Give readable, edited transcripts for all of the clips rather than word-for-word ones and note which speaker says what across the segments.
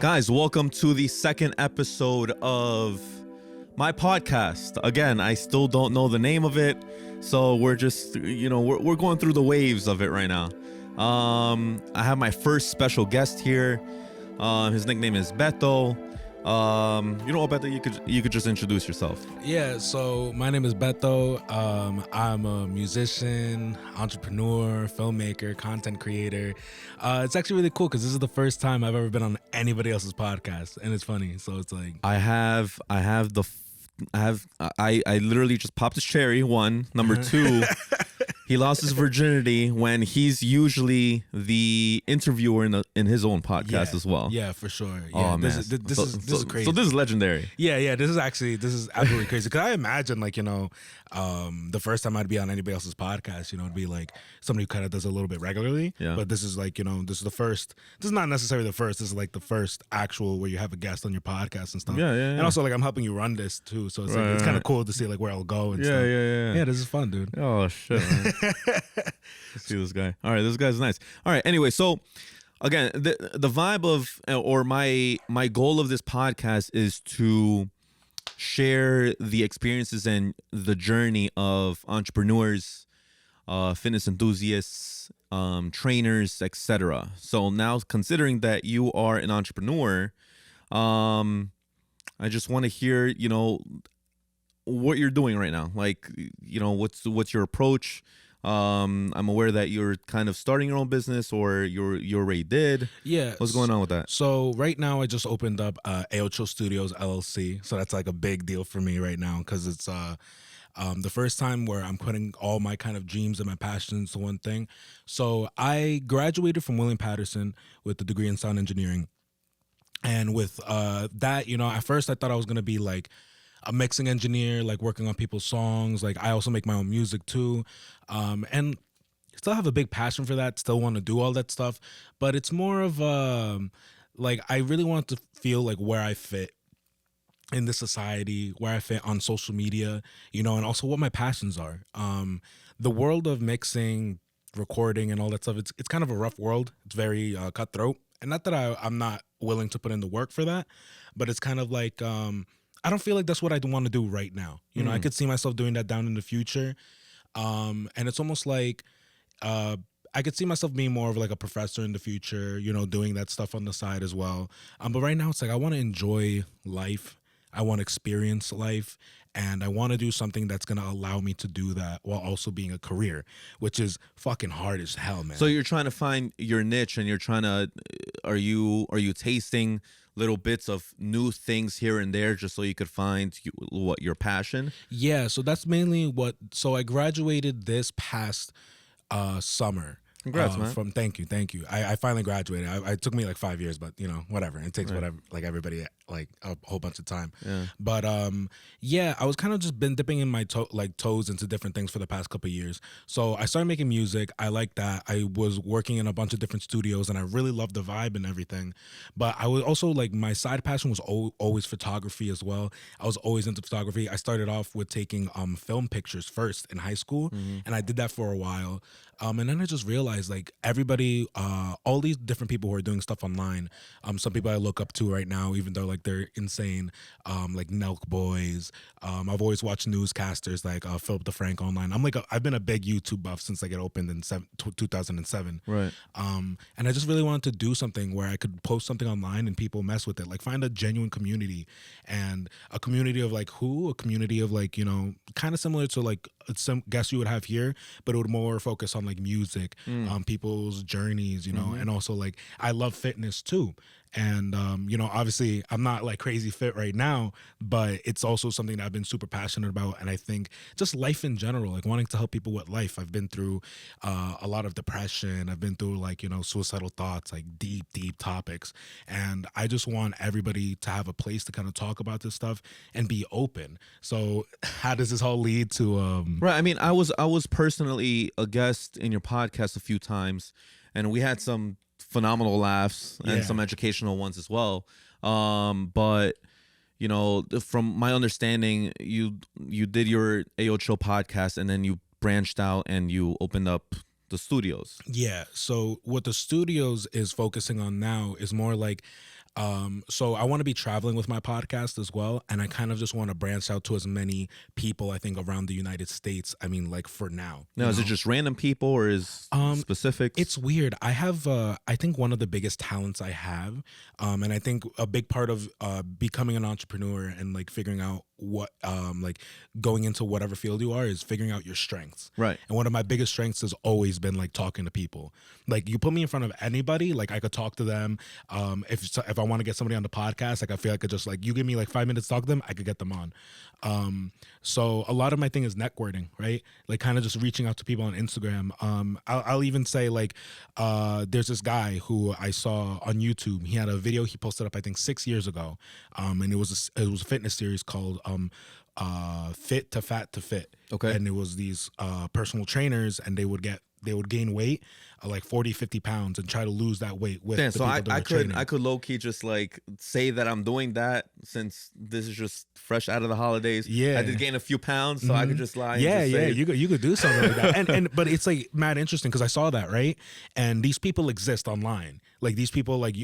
Speaker 1: Guys, welcome to the second episode of my podcast. Again, I still don't know the name of it, so we're just, we're going through the waves of it right now. I have my first special guest here. His nickname is Beto. Beto, you could just introduce yourself.
Speaker 2: Yeah, so my name is Beto. I'm a musician, entrepreneur, filmmaker, content creator. It's actually really cool because this is the first time I've ever been on anybody else's podcast, and it's funny. So it's like I literally just popped his cherry. One, number two. He lost his virginity when he's usually the interviewer in his own podcast as well. Yeah, for sure. Yeah,
Speaker 1: oh man,
Speaker 2: this is crazy.
Speaker 1: So this is legendary.
Speaker 2: Yeah. This is absolutely crazy. Because I imagine, the first time I'd be on anybody else's podcast, it'd be like somebody who kind of does it a little bit regularly. Yeah. But this is this is the first. This is not necessarily the first. This is like the first actual where you have a guest on your podcast and stuff.
Speaker 1: Yeah.
Speaker 2: And also I'm helping you run this too, so it's it's kind of cool to see where I'll go and stuff.
Speaker 1: Yeah.
Speaker 2: Yeah, this is fun, dude.
Speaker 1: Oh shit. Man. Let's see this guy. All right, this guy's nice. All right, anyway, so again, the vibe of or my goal of this podcast is to share the experiences and the journey of entrepreneurs, fitness enthusiasts, trainers, etc. So now, considering that you are an entrepreneur, I just want to hear, what you're doing right now. What's your approach? I'm aware that you're kind of starting your own business, or you already did.
Speaker 2: Yeah.
Speaker 1: What's going on with that?
Speaker 2: So right now I just opened up Aocho Studios LLC. So that's like a big deal for me right now because it's the first time where I'm putting all my kind of dreams and my passions to one thing. So I graduated from William Patterson with a degree in sound engineering. And with that, at first I thought I was going to be like a mixing engineer, working on people's songs. I also make my own music too. And still have a big passion for that, still want to do all that stuff. But it's more of I really want to feel where I fit in this society, where I fit on social media, and also what my passions are. The world of mixing, recording and all that stuff, it's kind of a rough world. It's very cutthroat. And not that I'm not willing to put in the work for that, but it's kind of I don't feel like that's what I want to do right now. I could see myself doing that down in the future. And it's almost I could see myself being more of a professor in the future, doing that stuff on the side as well. But right now it's I want to enjoy life. I want to experience life, and I want to do something that's going to allow me to do that while also being a career, which is fucking hard as hell, man.
Speaker 1: So you're trying to find your niche, and you're trying to, are you tasting little bits of new things here and there just so you could find what your passion?
Speaker 2: Yeah, so that's mainly so I graduated this past summer.
Speaker 1: Congrats, man.
Speaker 2: Thank you. I finally graduated. It took me 5 years, but whatever. It takes whatever, everybody, a whole bunch of time.
Speaker 1: Yeah.
Speaker 2: But I was kind of just been dipping in my toes into different things for the past couple of years. So I started making music. I like that. I was working in a bunch of different studios, and I really loved the vibe and everything. But I was also my side passion was always photography as well. I was always into photography. I started off with taking film pictures first in high school, and I did that for a while. And then I just realized everybody, all these different people who are doing stuff online. Some people I look up to right now, even though they're insane, Nelk Boys. I've always watched newscasters Philip DeFranco online. I've been a big YouTube buff since it opened in 2007.
Speaker 1: Right.
Speaker 2: And I just really wanted to do something where I could post something online and people mess with it. Find a genuine community, and a community of a community of kind of similar to some guests you would have here, but it would more focus on music, people's journeys, and also I love fitness too. And, obviously I'm not crazy fit right now, but it's also something that I've been super passionate about. And I think just life in general, wanting to help people with life. I've been through a lot of depression. I've been through suicidal thoughts, deep topics. And I just want everybody to have a place to kind of talk about this stuff and be open. So how does this all lead to,
Speaker 1: Right. I mean, I was personally a guest in your podcast a few times, and we had some phenomenal laughs and some educational ones as well. But from my understanding, you did your Aocho podcast, and then you branched out and you opened up the studios.
Speaker 2: Yeah. So what the studios is focusing on now is more So I want to be traveling with my podcast as well, and I kind of just want to branch out to as many people I think around the United States. I mean, like for now.
Speaker 1: Now, is it just random people or is specifics?
Speaker 2: It's weird. I have, I think one of the biggest talents I have, and I think a big part of becoming an entrepreneur and like figuring out what, like going into whatever field you are is figuring out your strengths.
Speaker 1: Right.
Speaker 2: And one of my biggest strengths has always been like talking to people. Like you put me in front of anybody, like I could talk to them. If I want to get somebody on the podcast, like I feel like I could just like you give me like 5 minutes to talk to them, I could get them on. So a lot of my thing is networking, right? Like kind of just reaching out to people on Instagram. I'll even say like there's this guy who I saw on YouTube. He had a video he posted up I think 6 years ago, and it was a fitness series called Fit to Fat to Fit.
Speaker 1: Okay.
Speaker 2: And it was these personal trainers, and they would gain weight like 40, 50 pounds and try to lose that weight with
Speaker 1: Damn,
Speaker 2: the
Speaker 1: so
Speaker 2: people they were training.
Speaker 1: I could low key just like say that I'm doing that since this is just fresh out of the holidays.
Speaker 2: Yeah.
Speaker 1: I did gain a few pounds, so I could just lie.
Speaker 2: Yeah,
Speaker 1: and just say,
Speaker 2: you could do something like that. And but it's like mad interesting because I saw that, right? And these people exist online. Like these people, like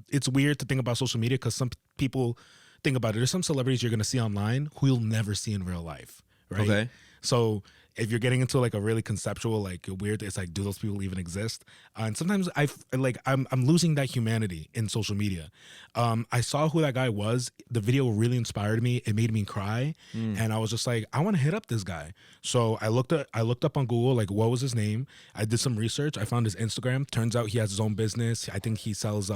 Speaker 2: it's weird to think about social media because some people think about it. There's some celebrities you're gonna see online who you'll never see in real life, right?
Speaker 1: Okay.
Speaker 2: So if you're getting into like a really conceptual, like weird, it's like, do those people even exist? And sometimes I'm losing that humanity in social media. I saw who that guy was. The video really inspired me. It made me cry, and I was just like, I want to hit up this guy. So I looked up on Google, like what was his name. I did some research. I found his Instagram. Turns out he has his own business. I think he sells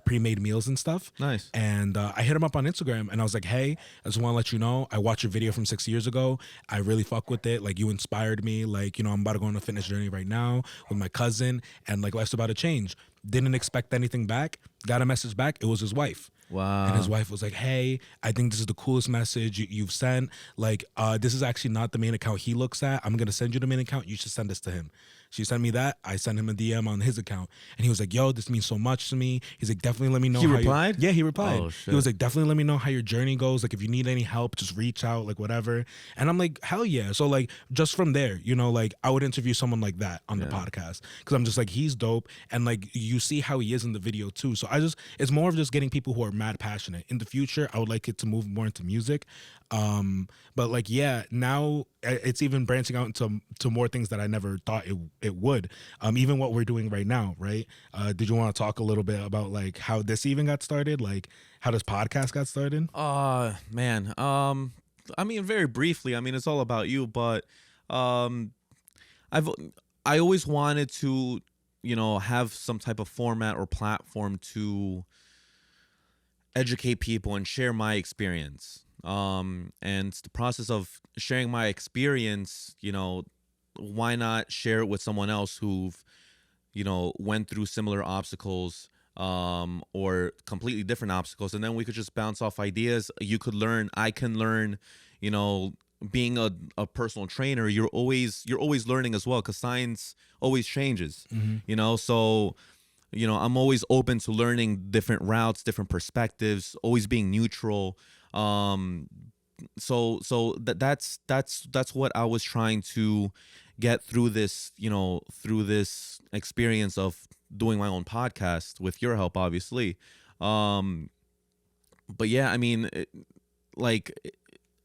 Speaker 2: pre-made meals and stuff.
Speaker 1: Nice.
Speaker 2: And I hit him up on Instagram, and I was like, hey, I just want to let you know, I watched your video from 6 years ago. I really fuck with it. Like you inspired me. Like, you know, I'm about to go on a fitness journey right now with my cousin, and like life's about to change. Didn't expect anything back. Got a message back. It was his wife.
Speaker 1: Wow.
Speaker 2: And his wife was like, hey, I think this is the coolest message you've sent. Like, this is actually not the main account he looks at. I'm going to send you the main account. You should send this to him. She sent me that. I sent him a DM on his account. And he was like, yo, this means so much to me. He's like, definitely let me know.
Speaker 1: He replied?
Speaker 2: Yeah, he replied.
Speaker 1: Oh, shit.
Speaker 2: He was like, definitely let me know how your journey goes. Like, if you need any help, just reach out, like whatever. And I'm like, hell yeah. So like, just from there, you know, like I would interview someone like that on the podcast. Cause I'm just like, he's dope. And like, you see how he is in the video too. So it's more of just getting people who are mad passionate. In the future, I would like it to move more into music. But like, yeah, now it's even branching out into more things that I never thought it would. Even what we're doing right now, right? Did you want to talk a little bit about like how this even got started? Like how this podcast got started?
Speaker 1: Man. I mean, very briefly, I mean, it's all about you, but I always wanted to, you know, have some type of format or platform to educate people and share my experience. And the process of sharing my experience, you know, why not share it with someone else who've, you know, went through similar obstacles, or completely different obstacles, and then we could just bounce off ideas. You could learn, I can learn, you know. Being a personal trainer, you're always learning as well, because science always changes, you know. So, you know, I'm always open to learning different routes, different perspectives, always being neutral. So that's what I was trying to get through this, you know, through this experience of doing my own podcast with your help, obviously. But yeah, I mean,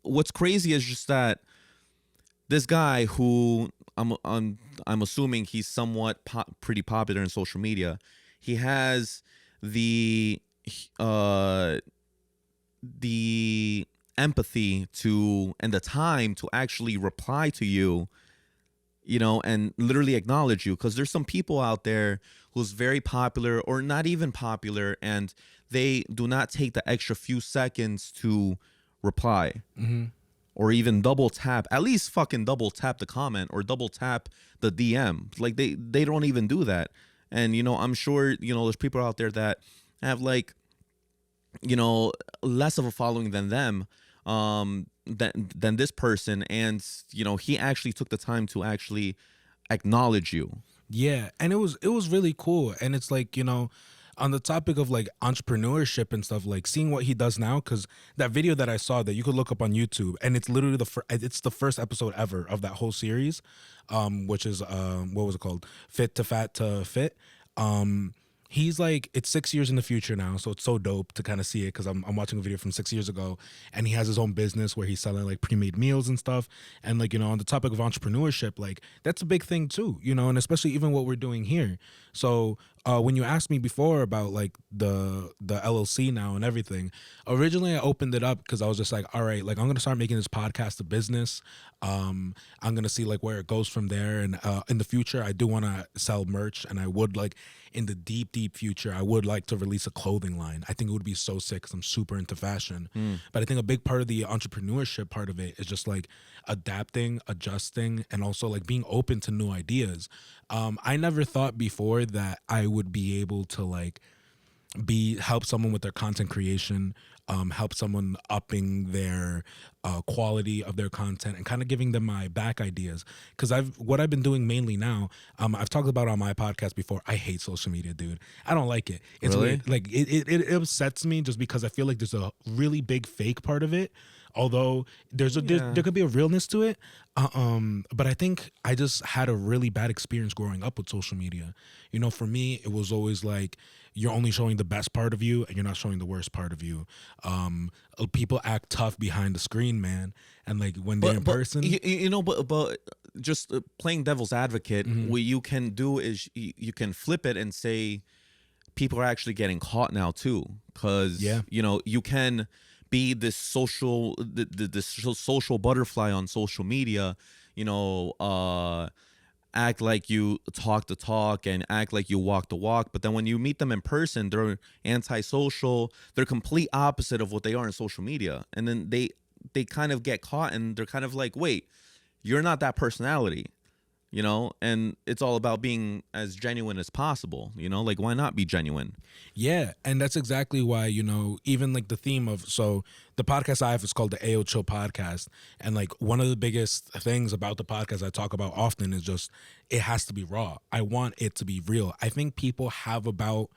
Speaker 1: what's crazy is just that this guy who I'm assuming he's somewhat pretty popular in social media. He has the empathy to and the time to actually reply to you, you know, and literally acknowledge you, because there's some people out there who's very popular or not even popular, and they do not take the extra few seconds to reply, or even double tap, at least fucking double tap the comment or double tap the DM. Like they don't even do that. And, you know, I'm sure, you know, there's people out there that have like, you know, less of a following than them, than this person. And, you know, he actually took the time to actually acknowledge you.
Speaker 2: Yeah. And it was really cool. And it's like, you know, on the topic of like entrepreneurship and stuff, like seeing what he does now, because that video that I saw that you could look up on YouTube, and it's literally it's the first episode ever of that whole series, which is what was it called? Fit to Fat to Fit. He's like, it's 6 years in the future now, so it's so dope to kind of see it because I'm watching a video from 6 years ago, and he has his own business where he's selling like pre-made meals and stuff. And like, on the topic of entrepreneurship, like that's a big thing too, and especially even what we're doing here. So when you asked me before about like the LLC now and everything, originally I opened it up because I was just like, all right, like I'm gonna start making this podcast a business. I'm gonna see like where it goes from there, and in the future I do want to sell merch, and I would like in the deep future I would like to release a clothing line. I think it would be so sick because I'm super into fashion. But I think a big part of the entrepreneurship part of it is just like adapting, adjusting, and also like being open to new ideas. I never thought before that I would be able to like help someone with their content creation, help someone upping their quality of their content, and kind of giving them my back ideas. Because what I've been doing mainly now, I've talked about on my podcast before, I hate social media, dude. I don't like it. It's
Speaker 1: Really?
Speaker 2: weird. Like it upsets me just because I feel like there's a really big fake part of it. Although there could be a realness to it, but I think I just had a really bad experience growing up with social media. For me, it was always like you're only showing the best part of you, and you're not showing the worst part of you. People act tough behind the screen, man, and like when they're in person,
Speaker 1: but just playing devil's advocate, what you can do is you can flip it and say people are actually getting caught now too, because you can be this social butterfly on social media, act like you talk the talk and act like you walk the walk, but then when you meet them in person, they're antisocial. They're complete opposite of what they are in social media, and then they kind of get caught, and they're kind of like, wait, you're not that personality. And it's all about being as genuine as possible, like why not be genuine?
Speaker 2: Yeah. And that's exactly why, even like the theme of, so the podcast I have is called the AO Chill podcast. And like one of the biggest things about the podcast I talk about often is just, it has to be raw. I want it to be real. I think people have about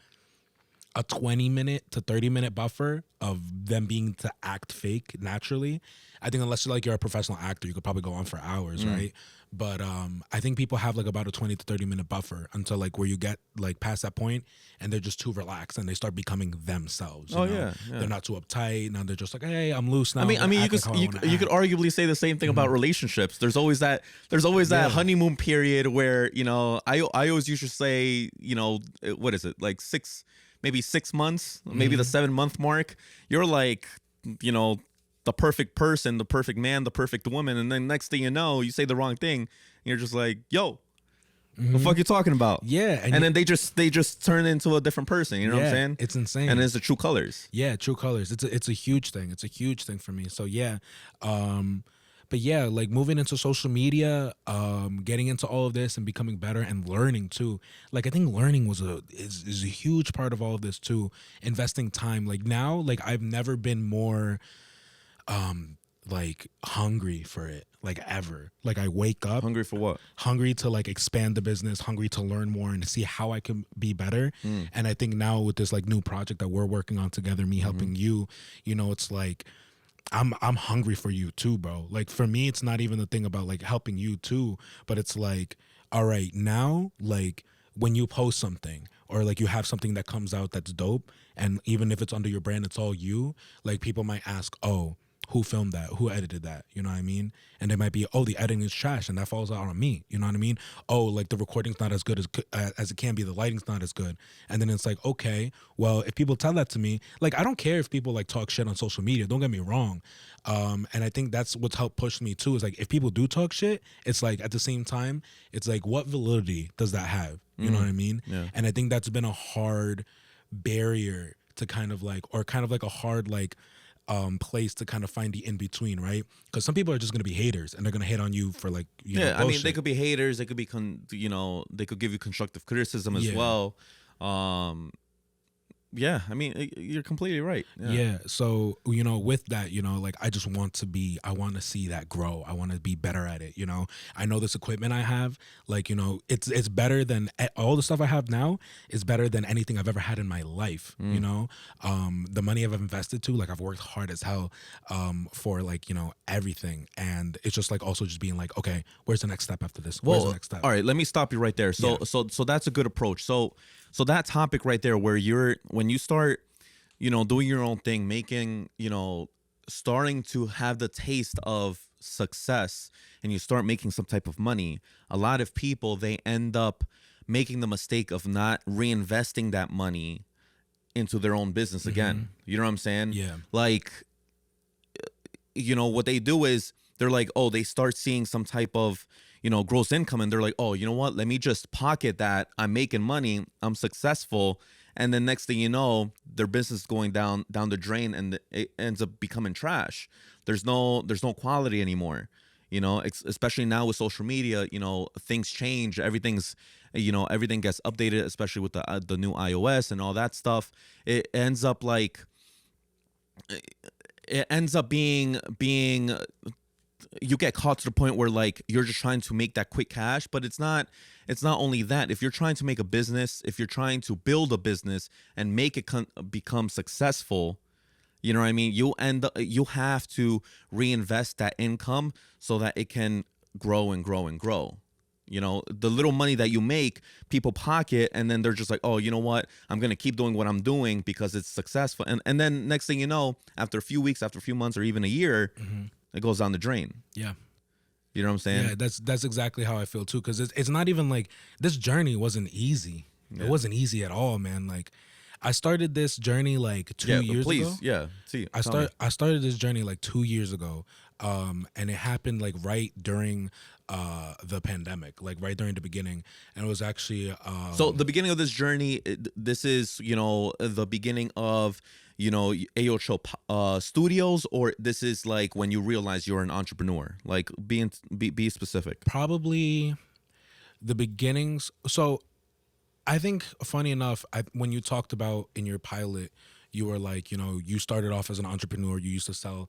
Speaker 2: a 20-minute to 30-minute buffer of them being to act fake naturally. I think unless you're a professional actor, you could probably go on for hours, right? But I think people have like about a 20 to 30-minute buffer until like where you get like past that point and they're just too relaxed and they start becoming themselves.
Speaker 1: Yeah.
Speaker 2: They're not too uptight. Now they're just like, hey, I'm loose now.
Speaker 1: I mean, you could arguably say the same thing about relationships. There's always that honeymoon period where I always used to say what is it, like maybe 6 months, maybe the 7-month mark. You're like the perfect person, the perfect man, the perfect woman, and then next thing you know, you say the wrong thing, and you're just like, yo, the fuck you talking about?
Speaker 2: Yeah.
Speaker 1: And then they just turn into a different person. You know what I'm saying?
Speaker 2: It's insane.
Speaker 1: And it's the true colors.
Speaker 2: Yeah, true colors. It's a huge thing. It's a huge thing for me. So yeah. But yeah, like moving into social media, getting into all of this and becoming better and learning too. Like I think learning is a huge part of all of this too. Investing time. Like now, like I've never been more like hungry for it, like ever. Like I wake up
Speaker 1: Hungry for what?
Speaker 2: Hungry to like expand the business, hungry to learn more and to see how I can be better. And I think now with this like new project that we're working on together, me helping you, it's like I'm hungry for you too, bro. Like for me, it's not even the thing about like helping you too, but it's like, all right, now like when you post something or like you have something that comes out that's dope, and even if it's under your brand, it's all you, like people might ask, oh, who filmed that? Who edited that? You know what I mean? And they might be, oh, the editing is trash and that falls out on me. You know what I mean? Oh, like the recording's not as good as it can be. The lighting's not as good. And then it's like, okay, well, if people tell that to me, like, I don't care if people like talk shit on social media. Don't get me wrong. And I think that's what's helped push me too, is like, if people do talk shit, it's like at the same time, it's like, what validity does that have? You know what I mean?
Speaker 1: Yeah.
Speaker 2: And I think that's been a hard barrier to kind of like a hard like, place to kind of find the in between, right? Because some people are just gonna be haters and they're gonna hate on you for like
Speaker 1: I mean, they could be haters, they could be they could give you constructive criticism as well. Yeah, I mean, you're completely right.
Speaker 2: Yeah. So, with that, like I just want to see that grow. I want to be better at it. I know this equipment I have, like, it's better than all the stuff I have now is better than anything I've ever had in my life. The money I've invested to, like I've worked hard as hell, for like, everything. And it's just like also just being like, okay, where's the next step after this? Where's the next step?
Speaker 1: All right, let me stop you right there. So that's a good approach. So So that topic right there, where when you start, doing your own thing, making, starting to have the taste of success, and you start making some type of money, a lot of people, they end up making the mistake of not reinvesting that money into their own business again. You know what I'm saying?
Speaker 2: Yeah.
Speaker 1: Like, what they do is they're like, oh, they start seeing some type of, gross income, and they're like, oh, you know what? Let me just pocket that. I'm making money. I'm successful. And then next thing you know, their business is going down the drain, and it ends up becoming trash. There's no quality anymore. Especially now with social media, things change. Everything gets updated, especially with the new iOS and all that stuff. It ends up being you get caught to the point where, like, you're just trying to make that quick cash. But it's not only that. If you're trying to make a business, if you're trying to build a business and make it become successful, you know what I mean, you have to reinvest that income so that it can grow and grow and grow. The little money that you make, people pocket, and then they're just like, oh, you know what? I'm going to keep doing what I'm doing because it's successful. And then next thing you know, after a few weeks, after a few months, or even a year, it goes down the drain.
Speaker 2: Yeah.
Speaker 1: You know what I'm saying?
Speaker 2: Yeah, that's exactly how I feel too. Because it's not even like, this journey wasn't easy.
Speaker 1: Yeah.
Speaker 2: It wasn't easy at all, man. Like, I started this journey like 2 years ago.
Speaker 1: Yeah. See,
Speaker 2: I started this journey like 2 years ago. And it happened like right during the pandemic, like right during the beginning. And it was actually
Speaker 1: so the beginning of this journey, this is, the beginning of, Aocho Studios, or this is like when you realize you're an entrepreneur? Like, be specific.
Speaker 2: probably the beginnings. So I think, funny enough, when you talked about in your pilot, you were like, you started off as an entrepreneur. You used to sell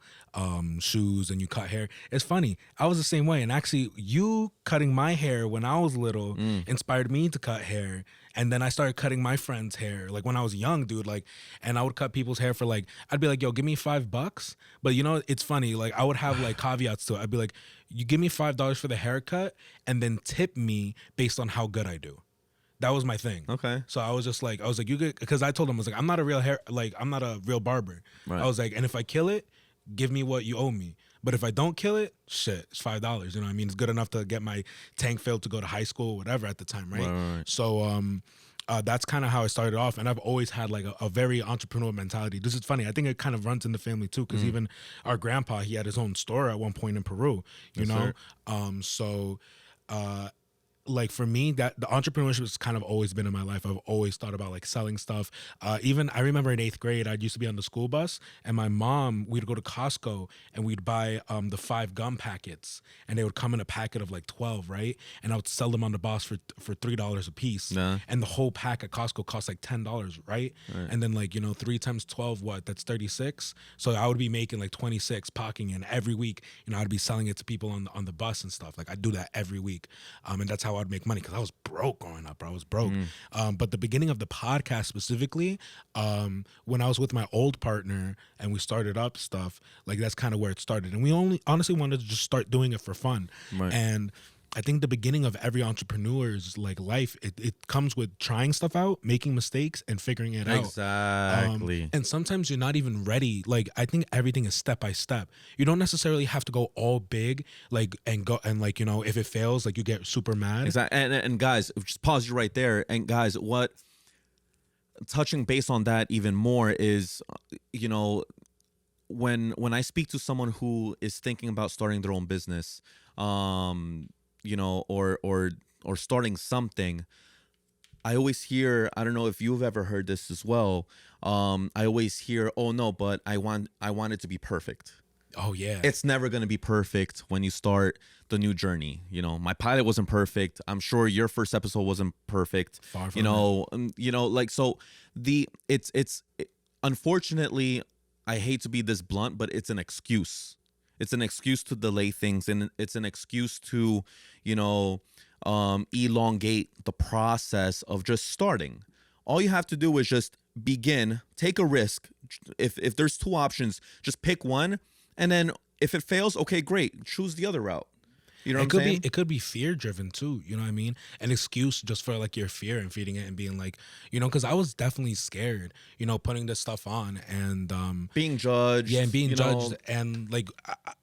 Speaker 2: shoes and you cut hair. It's funny. I was the same way. And actually, you cutting my hair when I was little inspired me to cut hair. And then I started cutting my friends' hair, like when I was young, dude. Like, and I would cut people's hair for like, I'd be like, yo, give me $5. But it's funny. Like, I would have like caveats to it. I'd be like, you give me $5 for the haircut, and then tip me based on how good I do. That was my thing.
Speaker 1: Okay.
Speaker 2: So I was like, you could, because I told him, I was like, I'm not a real barber.
Speaker 1: Right.
Speaker 2: I was like, and if I kill it, give me what you owe me. But if I don't kill it, shit, it's $5. You know what I mean? It's good enough to get my tank filled to go to high school or whatever at the time, right?
Speaker 1: Right.
Speaker 2: So that's kind of how I started off. And I've always had like a very entrepreneurial mentality. This is funny. I think it kind of runs in the family too, because even our grandpa, he had his own store at one point in Peru, you know? Like, for me, that the entrepreneurship has kind of always been in my life. I've always thought about like selling stuff. Even I remember in 8th grade, I used to be on the school bus, and my mom, we'd go to Costco and we'd buy the 5 gum packets, and they would come in a packet of like 12, right? And I would sell them on the bus for $3 a piece.
Speaker 1: Nah.
Speaker 2: And the whole pack at Costco cost like $10, right? And then like 3 times 12, what? That's 36. So I would be making like 26 pocketing, and every week, I'd be selling it to people on the bus and stuff. Like, I do that every week, and that's how I'd make money, because I was broke growing up, bro. I was broke. But the beginning of the podcast specifically, when I was with my old partner and we started up stuff, like, that's kind of where it started. And we honestly wanted to just start doing it for fun.
Speaker 1: Right.
Speaker 2: And I think the beginning of every entrepreneur's like life, it comes with trying stuff out, making mistakes, and figuring it out.
Speaker 1: Exactly.
Speaker 2: And sometimes you're not even ready. Like, I think everything is step by step. You don't necessarily have to go all big, like, and go and like, if it fails, like, you get super mad.
Speaker 1: Exactly. And guys, just pause you right there. And guys, what touching base on that even more is, when I speak to someone who is thinking about starting their own business, or starting something, I always hear, I don't know if you've ever heard this as well. I always hear, oh no, but I want it to be perfect.
Speaker 2: Oh yeah.
Speaker 1: It's never going to be perfect when you start the new journey. My pilot wasn't perfect. I'm sure your first episode wasn't perfect.
Speaker 2: Far from it.
Speaker 1: So it's unfortunately, I hate to be this blunt, but it's an excuse. It's an excuse to delay things, and it's an excuse to, elongate the process of just starting. All you have to do is just begin, take a risk. If there's 2 options, just pick one, and then if it fails, okay, great, choose the other route. You know what
Speaker 2: It
Speaker 1: I'm
Speaker 2: could
Speaker 1: saying?
Speaker 2: be, it could be fear driven too. You know what I mean? An excuse just for like your fear and feeding it and being like, you know, because I was definitely scared, you know, putting this stuff on and
Speaker 1: Being judged.
Speaker 2: yeah, and being
Speaker 1: you know,
Speaker 2: judged, and like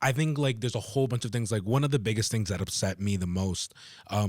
Speaker 2: I think like there's a whole bunch of things. Like one of the biggest things that upset me the most,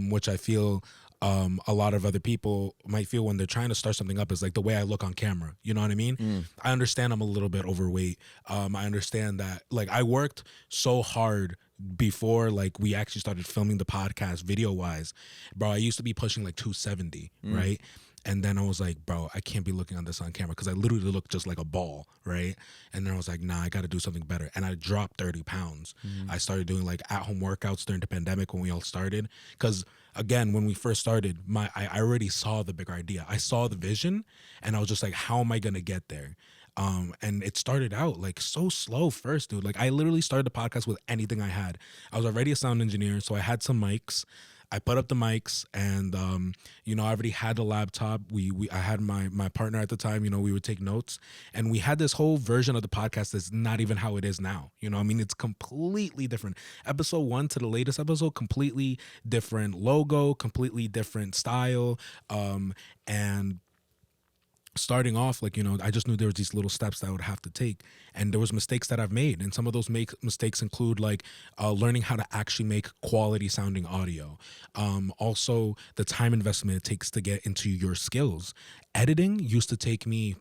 Speaker 2: which I feel a lot of other people might feel when they're trying to start something up, is like the way I look on camera. You know what I mean? I understand I'm a little bit overweight. I understand that like I worked so hard before like we actually started filming the podcast video wise, bro. I used to be pushing like 270, right? And then I was like, bro, I can't be looking on this on camera because I literally look just like a ball, right? And then I was like, nah, I got to do something better. And I dropped 30 pounds. I started doing like at-home workouts during the pandemic when we all started. Because again, when we first started, I already saw the bigger idea. I saw the vision, and I was just like, how am I gonna get there? And it started out like so slow first, dude. Like I literally started the podcast with anything I had. I was already a sound engineer, so I had some mics. I put up the mics, and you know, I already had the laptop. I had my partner at the time. You know, we would take notes, and we had this whole version of the podcast that's not even how it is now. You know, I mean, it's completely different. Episode 1 to the latest episode, completely different logo, completely different style, and starting off, like, you know, I just knew there was these little steps that I would have to take, and there was mistakes that I've made, and some of those mistakes include like learning how to actually make quality sounding audio, also the time investment it takes to get into your skills. Editing used to take me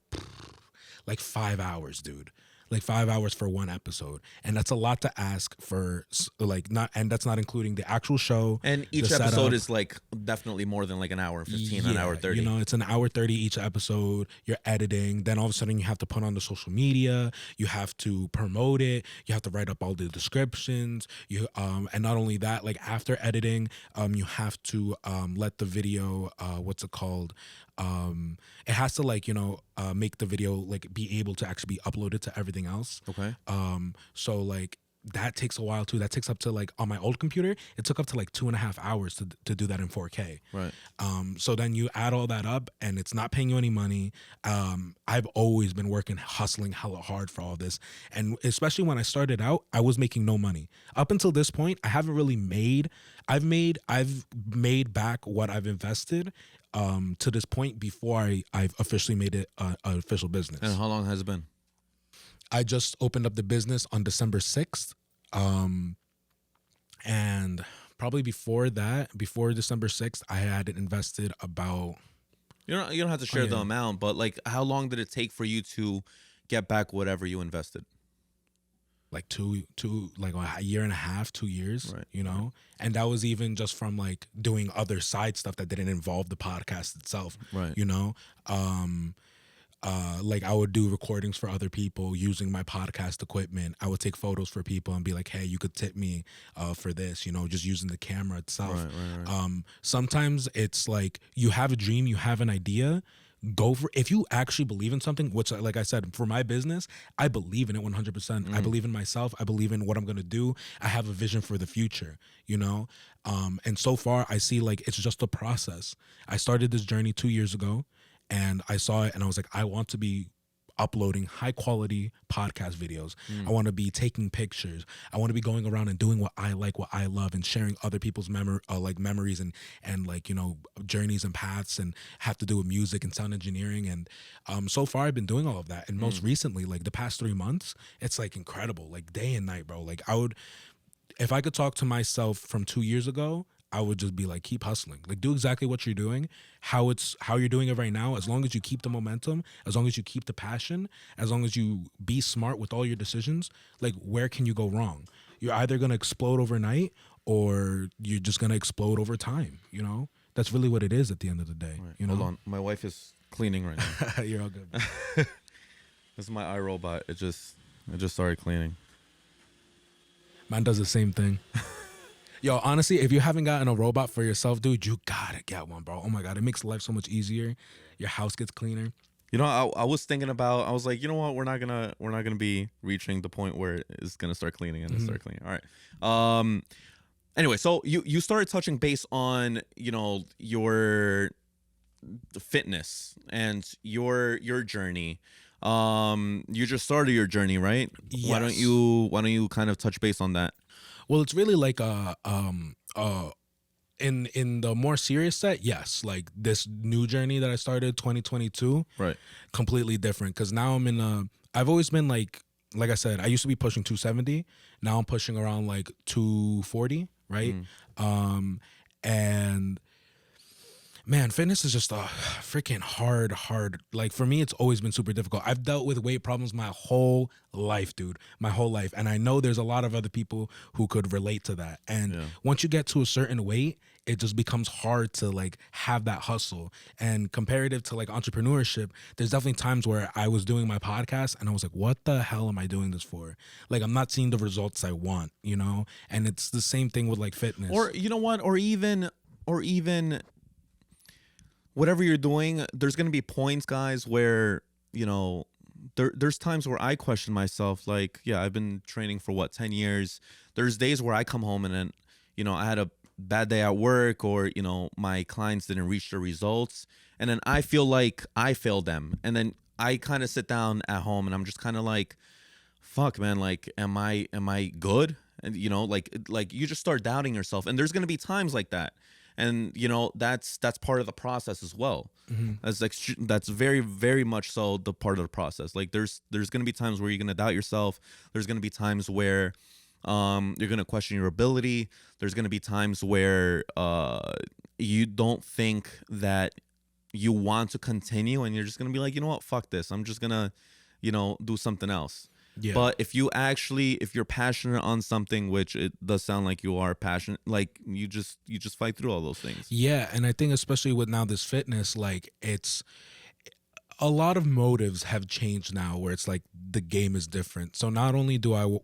Speaker 2: like 5 hours, dude. Like 5 hours for one episode, and that's a lot to ask for. Like not, and that's not including the actual show.
Speaker 1: and each
Speaker 2: the
Speaker 1: episode
Speaker 2: setup.
Speaker 1: is like definitely more than like an hour 15, an hour 30.
Speaker 2: You know, it's an hour 30 each episode. You're editing. Then all of a sudden you have to put on the social media. You have to promote it. You have to write up all the descriptions. And not only that, like after editing, you have to let the video, what's it called? It has to like, you know, make the video like be able to actually be uploaded to everything else.
Speaker 1: Okay.
Speaker 2: So like that takes a while too. That takes up to like on my old computer, it took up to like 2.5 hours to do that in 4K.
Speaker 1: Right.
Speaker 2: So then you add all that up, and it's not paying you any money. I've always been working, hustling hella hard for all this, and especially when I started out, I was making no money. Up until this point, I haven't really made. I've made back what I've invested. To this point before I've officially made it an official business.
Speaker 1: And how long has it been?
Speaker 2: I just opened up the business on December 6th. And probably before that, before December 6th, I had invested about...
Speaker 1: You don't have to share the
Speaker 2: yeah.
Speaker 1: amount, but like how long did it take for you to get back whatever you invested?
Speaker 2: like like a year and a half, 2 years,
Speaker 1: Right.
Speaker 2: you know? And that was even just from like doing other side stuff that didn't involve the podcast itself,
Speaker 1: Right.
Speaker 2: you know? Like I would do recordings for other people using my podcast equipment. I would take photos for people and be like, hey, you could tip me for this, you know, just using the camera itself.
Speaker 1: Right.
Speaker 2: Sometimes it's like you have a dream, you have an idea, go for, if you actually believe in something, which like I said, for my business, I believe in it 100%. I believe in myself. I believe in what I'm going to do. I have a vision for the future, you know? And so far I see like, it's just a process. I started this journey 2 years ago, and I saw it and I was like, I want to be uploading high quality podcast videos. I want to be taking pictures. I want to be going around and doing what I like, what I love, and sharing other people's memories and like, you know, journeys and paths, and have to do with music and sound engineering. And so far I've been doing all of that. And most recently, like the past 3 months, it's like incredible, like day and night, bro. Like if I could talk to myself from 2 years ago, I would just be like, keep hustling, like do exactly what you're doing, how you're doing it right now. As long as you keep the momentum, as long as you keep the passion, as long as you be smart with all your decisions, like where can you go wrong? You're either going to explode overnight or you're just going to explode over time. You know, that's really what it is at the end of the day.
Speaker 1: Right.
Speaker 2: You know?
Speaker 1: Hold on. My wife is cleaning right now.
Speaker 2: You're all good.
Speaker 1: This is my iRobot. It just started cleaning.
Speaker 2: Mine does the same thing. Yo, honestly, if you haven't gotten a robot for yourself, dude, you gotta get one, bro. Oh my God, it makes life so much easier. Your house gets cleaner.
Speaker 1: You know, I was thinking about, I was like, you know what, we're not gonna be reaching the point where it's gonna start cleaning and start cleaning. All right. Anyway, so you started touching base on, you know, your fitness and your journey. You just started your journey, right?
Speaker 2: Yes.
Speaker 1: Why don't you kind of touch base on that?
Speaker 2: Well, it's really like in the more serious set, yes, like this new journey that I started 2022,
Speaker 1: Right.
Speaker 2: completely different because now I'm in a. I've always been like I said, I used to be pushing 270. Now I'm pushing around like 240, right? And man, fitness is just a freaking hard. Like for me, it's always been super difficult. I've dealt with weight problems my whole life, dude, my whole life. And I know there's a lot of other people who could relate to that. And once you get to a certain weight, it just becomes hard to like have that hustle. And comparative to like entrepreneurship, there's definitely times where I was doing my podcast and I was like, what the hell am I doing this for? Like, I'm not seeing the results I want, you know? And it's the same thing with like fitness.
Speaker 1: Or you know what? Or even whatever you're doing, there's going to be points, guys, where, you know, there's times where I question myself, like, yeah, I've been training for what, 10 years. There's days where I come home and then, you know, I had a bad day at work, or, you know, my clients didn't reach their results. And then I feel like I failed them. And then I kind of sit down at home and I'm just kind of like, fuck, man, like, am I good? And, you know, like you just start doubting yourself. And there's going to be times like that. And you know, that's part of the process as well. That's very, very much so the part of the process. Like there's going to be times where you're going to doubt yourself. There's going to be times where you're going to question your ability. There's going to be times where you don't think that you want to continue, and you're just going to be like, you know what, fuck this, I'm just going to, you know, do something else. Yeah. But if you're passionate on something, which it does sound like you are passionate, like you just fight through all those things.
Speaker 2: Yeah, and I think especially with now this fitness, like it's a lot of motives have changed now where it's like the game is different. So not only do I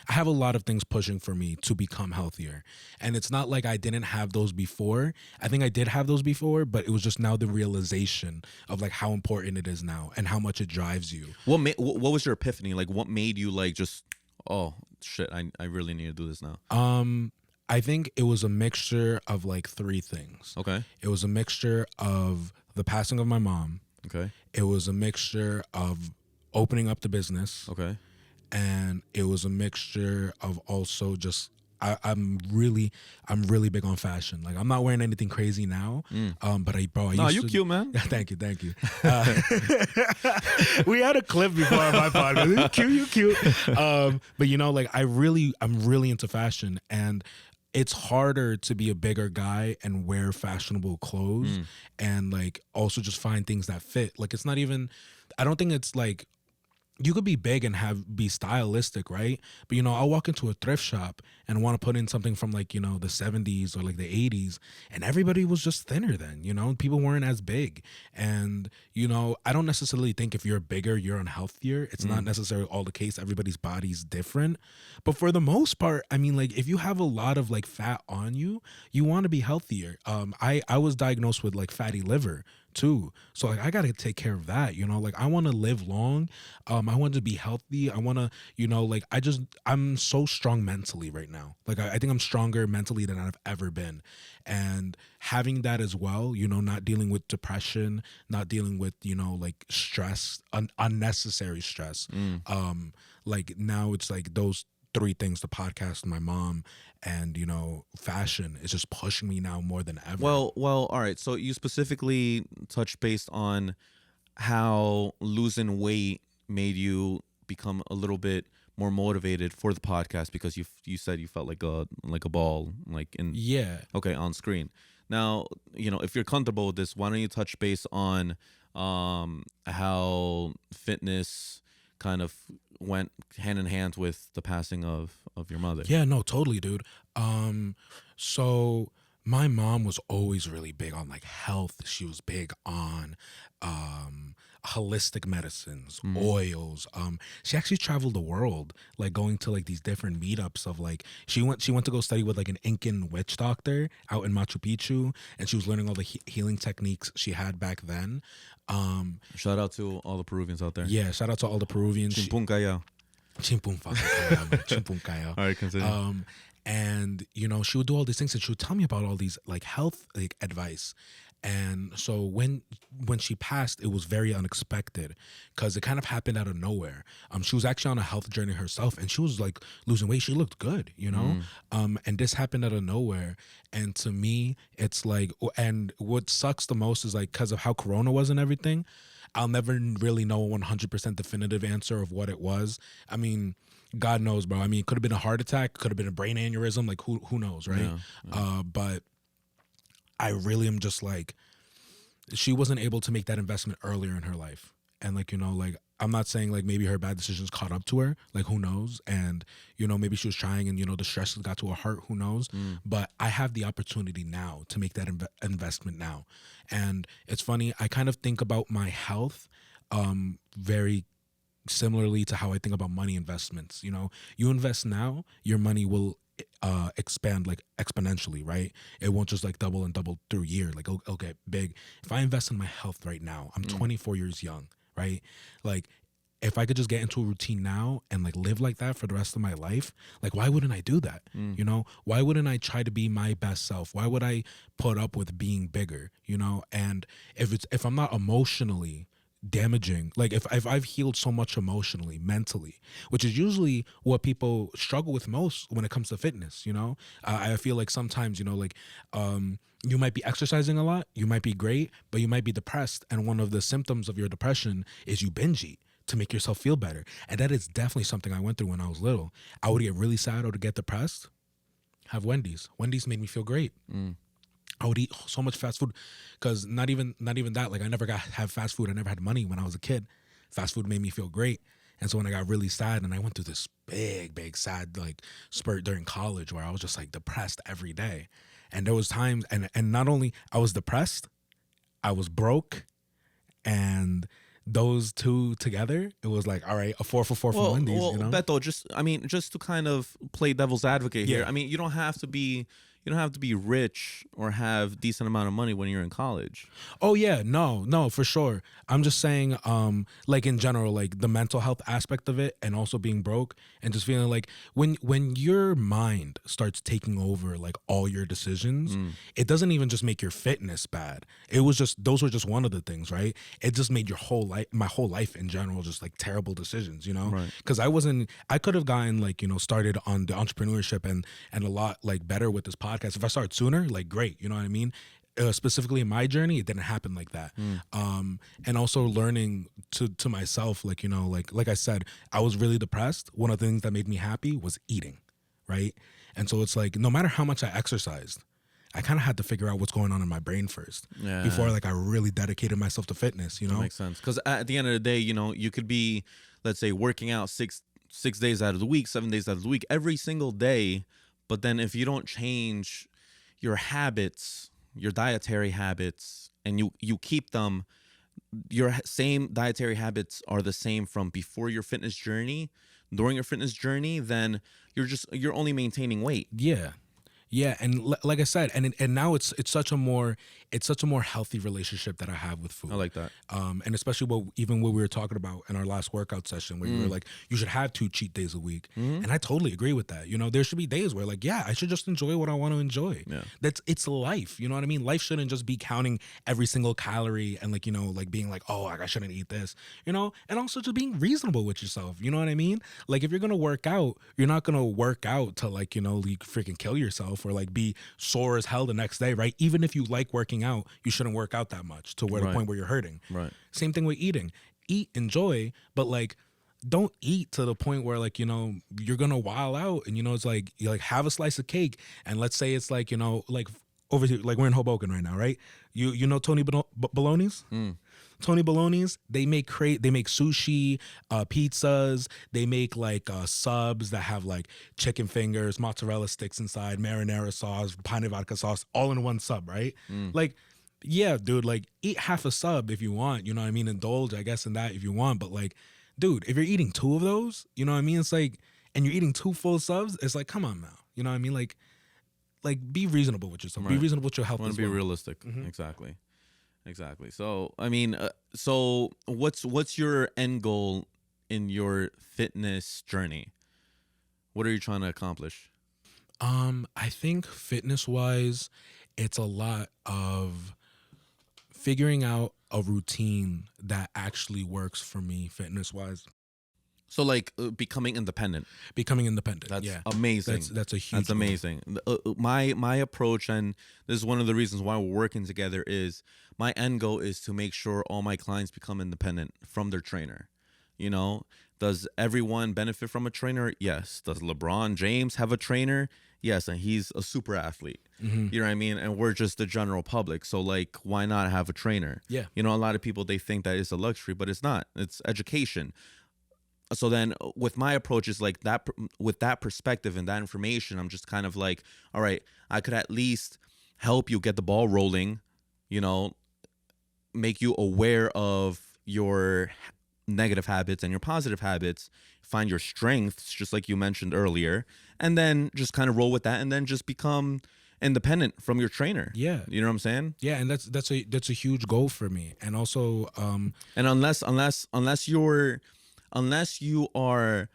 Speaker 2: have a lot of things pushing for me to become healthier. And it's not like I didn't have those before. I think I did have those before, but it was just now the realization of like how important it is now and how much it drives you.
Speaker 1: What was your epiphany? Like what made you like just, oh shit, I really need to do this now?
Speaker 2: I think it was a mixture of like three things.
Speaker 1: Okay.
Speaker 2: It was a mixture of the passing of my mom.
Speaker 1: Okay.
Speaker 2: It was a mixture of opening up the business.
Speaker 1: Okay.
Speaker 2: And it was a mixture of also just I'm really big on fashion. Like I'm not wearing anything crazy now. But I used
Speaker 1: you cute, man.
Speaker 2: Thank you. We had a clip before on my podcast. You cute. But you know, like I'm really into fashion, and it's harder to be a bigger guy and wear fashionable clothes and like also just find things that fit. Like it's not even, I don't think it's like, you could be big and be stylistic, right? But you know, I'll walk into a thrift shop and want to put in something from like, you know, the 70s or like the 80s, and everybody was just thinner then, you know, people weren't as big. And, you know, I don't necessarily think if you're bigger, you're unhealthier. It's not necessarily all the case. Everybody's body's different. But for the most part, I mean, like if you have a lot of like fat on you, you want to be healthier. I was diagnosed with like fatty liver too. So like I got to take care of that, you know, like I want to live long. I want to be healthy. I want to, you know, like I'm so strong mentally right now. Like I think I'm stronger mentally than I've ever been. And having that as well, you know, not dealing with depression, not dealing with, you know, like stress, unnecessary stress. Like now it's like those three things, the podcast, my mom, and, you know, fashion is just pushing me now more than ever.
Speaker 1: Well, all right. So you specifically touched based on how losing weight made you become a little bit more motivated for the podcast, because you said you felt like a ball, like in on screen. Now, you know, if you're comfortable with this, why don't you touch base on how fitness kind of went hand in hand with the passing of your mother?
Speaker 2: Yeah, no, totally, dude. So my mom was always really big on like health. She was big on holistic medicines, oils. She actually traveled the world, like going to like these different meetups of like she went to go study with like an Incan witch doctor out in Machu Picchu, and she was learning all the healing techniques she had back then.
Speaker 1: Shout out to all the Peruvians out there.
Speaker 2: Yeah, shout out to all the Peruvians.
Speaker 1: Chimpun Callao.
Speaker 2: Chimpun Callao.
Speaker 1: All right, continue.
Speaker 2: And you know, she would do all these things, and she would tell me about all these like health like advice. And so when she passed, it was very unexpected because it kind of happened out of nowhere. She was actually on a health journey herself, and she was like losing weight. She looked good, you know. And this happened out of nowhere. And to me, it's like, and what sucks the most is like because of how Corona was and everything, I'll never really know a 100% definitive answer of what it was. I mean, God knows, bro. I mean, it could have been a heart attack, could have been a brain aneurysm. Like who knows, right? But I really am just like, she wasn't able to make that investment earlier in her life. And like, you know, like I'm not saying like maybe her bad decisions caught up to her, like who knows? And, you know, maybe she was trying and, you know, the stress got to her heart, who knows? But I have the opportunity now to make that investment now. And it's funny, I kind of think about my health very similarly to how I think about money investments. You know, you invest now, your money will expand like exponentially, right? It won't just like double and double through year. Like it'll get big. If I invest in my health right now, I'm 24 years young, right? Like if I could just get into a routine now and like live like that for the rest of my life, like why wouldn't I do that? You know, why wouldn't I try to be my best self? Why would I put up with being bigger? You know, and if I'm not emotionally damaging, like if I've healed so much emotionally, mentally, which is usually what people struggle with most when it comes to fitness, you know. I feel like sometimes, you know, like you might be exercising a lot, you might be great, but you might be depressed, and one of the symptoms of your depression is you binge eat to make yourself feel better. And that is definitely something I went through when I was little. I would get really sad or to get depressed, have Wendy's made me feel great. I would eat so much fast food because not even that. Like I never got have fast food. I never had money when I was a kid. Fast food made me feel great. And so when I got really sad, and I went through this big sad like spurt during college where I was just like depressed every day. And there was times, and not only I was depressed, I was broke, and those two together, it was like, all right, a 4 for 4 from Wendy's.
Speaker 1: Well,
Speaker 2: You know,
Speaker 1: Beto, just to kind of play devil's advocate here.
Speaker 2: Yeah.
Speaker 1: I mean, you don't have to be rich or have decent amount of money when you're in college.
Speaker 2: oh yeah, no, for sure. I'm just saying, like in general, like the mental health aspect of it, and also being broke, and just feeling like when your mind starts taking over like all your decisions, it doesn't even just make your fitness bad. It was just those were just one of the things, right? It just made your whole life, my whole life in general, just like terrible decisions, you know?
Speaker 1: Right.
Speaker 2: Because I could have gotten like, you know, started on the entrepreneurship and a lot like better with this podcast if I started sooner. Like great, you know what I mean? Specifically in my journey, it didn't happen like that. And also learning to myself, like, you know, like I said, I was really depressed. One of the things that made me happy was eating, right? And so it's like no matter how much I exercised, I kind of had to figure out what's going on in my brain first before like I really dedicated myself to fitness, you know?
Speaker 1: That makes sense. Because at the end of the day, you know, you could be, let's say, working out six days out of the week, 7 days out of the week, every single day. But then if you don't change your habits, your dietary habits, and you keep them, your same dietary habits are the same from before your fitness journey, during your fitness journey, then you're only maintaining weight.
Speaker 2: Yeah, and like I said, and now it's such a more healthy relationship that I have with food.
Speaker 1: I like that.
Speaker 2: And especially what we were talking about in our last workout session, where you were like, you should have 2 cheat days a week, and I totally agree with that. You know, there should be days where like, yeah, I should just enjoy what I want to enjoy.
Speaker 1: Yeah.
Speaker 2: It's life. You know what I mean? Life shouldn't just be counting every single calorie and like, you know, like being like, oh, I shouldn't eat this. You know, and also just being reasonable with yourself. You know what I mean? Like if you're gonna work out, you're not gonna work out to like, you know, you freaking kill yourself or like be sore as hell the next day, right? Even if you like working out, you shouldn't work out that much to where the point where you're hurting.
Speaker 1: Right.
Speaker 2: Same thing with eating. Eat, enjoy, but like don't eat to the point where like, you know, you're gonna wild out and you know it's like you like have a slice of cake and let's say it's like, you know, like over here, like we're in Hoboken right now, right? You know Tony Baloney's? Tony Baloney's, they make sushi, pizzas, they make like subs that have like chicken fingers, mozzarella sticks inside, marinara sauce, pine vodka sauce, all in one sub, right? Like, yeah, dude, like eat half a sub if you want, you know what I mean? Indulge, I guess, in that if you want, but like, dude, if you're eating 2 of those, you know what I mean? It's like, and you're eating 2 full subs, it's like, come on now, you know what I mean? Like be reasonable with yourself, be reasonable with your health.
Speaker 1: I want to be realistic. Exactly. So, I mean, so what's your end goal in your fitness journey? What are you trying to accomplish?
Speaker 2: I think fitness wise, it's a lot of figuring out a routine that actually works for me fitness wise.
Speaker 1: So like becoming independent.
Speaker 2: Becoming independent.
Speaker 1: That's
Speaker 2: yeah.
Speaker 1: amazing.
Speaker 2: That's a huge
Speaker 1: That's
Speaker 2: goal.
Speaker 1: amazing. My approach, and this is one of the reasons why we're working together, is my end goal is to make sure all my clients become independent from their trainer. You know, does everyone benefit from a trainer? Yes. Does LeBron James have a trainer? Yes, and he's a super athlete. You know what I mean? And we're just the general public. So like, why not have a trainer?
Speaker 2: Yeah.
Speaker 1: You know, a lot of people, they think that it's a luxury, but it's not. It's education. So then with my approach is like that, with that perspective and that information, I'm just kind of like, all right, I could at least help you get the ball rolling, you know, make you aware of your negative habits and your positive habits, find your strengths, just like you mentioned earlier, and then just kind of roll with that, and then just become independent from your trainer.
Speaker 2: Yeah.
Speaker 1: You know what I'm saying?
Speaker 2: Yeah, and that's a huge goal for me. And also
Speaker 1: And unless you are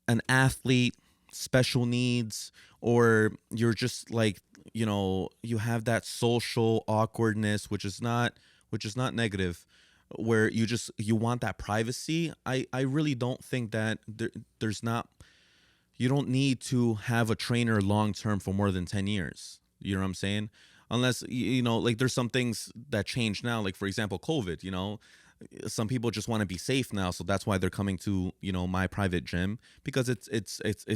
Speaker 1: an athlete, special needs, or you're just like, you know, you have that social awkwardness, which is not negative, where you want that privacy. I really don't think that there's not, you don't need to have a trainer long term for more than 10 years. You know what I'm saying? Unless, you know, like there's some things that change now, like for example, COVID, you know, some people just want to be safe now, so that's why they're coming to, you know, my private gym, because it's